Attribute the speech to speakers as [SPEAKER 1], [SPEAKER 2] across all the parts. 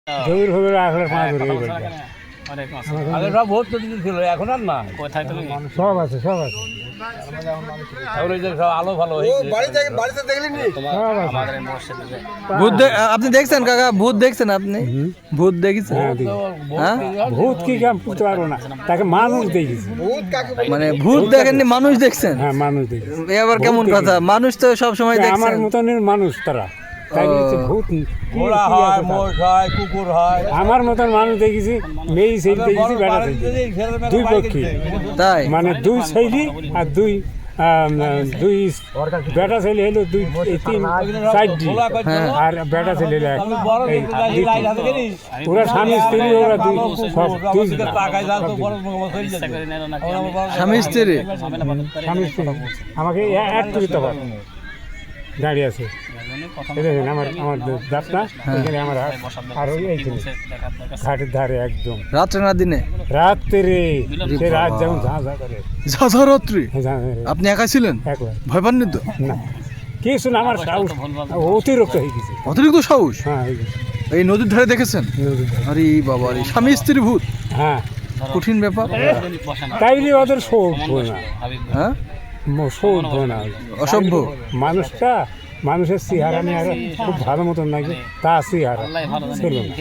[SPEAKER 1] জমির ফমির আসলে পাঁচ ধরে
[SPEAKER 2] আগে সব ভোট তো ছিল, এখন আর না।
[SPEAKER 1] সব আছে সব আছে
[SPEAKER 2] এখন এই যে সব আলো ভালো হয়ে গেছে।
[SPEAKER 3] ভূত আপনি দেখছেন কাকা? ভূত দেখছেন আপনি? ভূত দেখেছেন? হ্যাঁ,
[SPEAKER 1] ভূত কি কাম করতে পারবো না, তাকে মানুষ দেখেছি।
[SPEAKER 3] মানে ভূত দেখেননি, মানুষ দেখছেন?
[SPEAKER 1] হ্যাঁ মানুষ দেখেছি।
[SPEAKER 3] এ আবার কেমন কথা? মানুষ তো সব সময়
[SPEAKER 1] আমার
[SPEAKER 3] দেখছেন।
[SPEAKER 1] মতনের মানুষ তারা, তাই বলেছে ভূত
[SPEAKER 2] ঘোড়া হয়, মোষ হয়, কুকুর হয়।
[SPEAKER 1] আমার মতন মানুষ দেখেছি, মেয়ে ছেলে দেখেছি, বেটা ছেলে দুই পক্ষী,
[SPEAKER 3] তাই
[SPEAKER 1] মানে দুই ছেলে আর দুই দুই বেটা ছেলে হলো দুই তিন চারটি, আর বেটা ছেলে হলো এই দুইটি। ওরা স্বামী স্ত্রী, ওরা দুই সব দুই
[SPEAKER 3] স্বামী স্ত্রী।
[SPEAKER 1] স্বামী স্ত্রী। আমাকে এক করে তখন দাঁড়িয়ে আছে, দেখেন আমার আমার দাঁতটা এখানে, আমার আর এইখানে ঘাটের ধারে একদম।
[SPEAKER 3] রাত্রে না দিনে?
[SPEAKER 1] রাত্রে, সে রাত যেমন ঝাঁ ঝাঁ করে।
[SPEAKER 3] ঝাঝরাত্রি?
[SPEAKER 1] ঝাঁ
[SPEAKER 3] আপনি একা ছিলেন?
[SPEAKER 1] একবার
[SPEAKER 3] ভয় পাননি তো?
[SPEAKER 1] না কিছু না, আমার সাহস অতিরিক্ত হয়ে গেছে।
[SPEAKER 3] অতিরিক্ত সাহস?
[SPEAKER 1] হ্যাঁ হয়ে গেছে।
[SPEAKER 3] এই নদীর ধারে দেখেছেন? আরে বাবা রে, স্বামী স্ত্রী ভূত,
[SPEAKER 1] হ্যাঁ
[SPEAKER 3] কঠিন ব্যাপার।
[SPEAKER 1] তাই বলে ওদের সৌভ না,
[SPEAKER 3] হ্যাঁ,
[SPEAKER 1] সৌভ না,
[SPEAKER 3] অসভ্য
[SPEAKER 1] মানুষটা, মানুষের চেহারা নিয়ে আর খুব ভালো মতন লাগে, তা চেহারা ছিল না।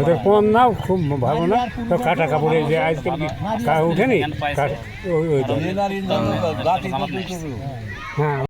[SPEAKER 1] ওদের কন্যাও খুব ভালো না, তো কাটা কাপড়ে যে আজকাল কি উঠেনি, হ্যাঁ।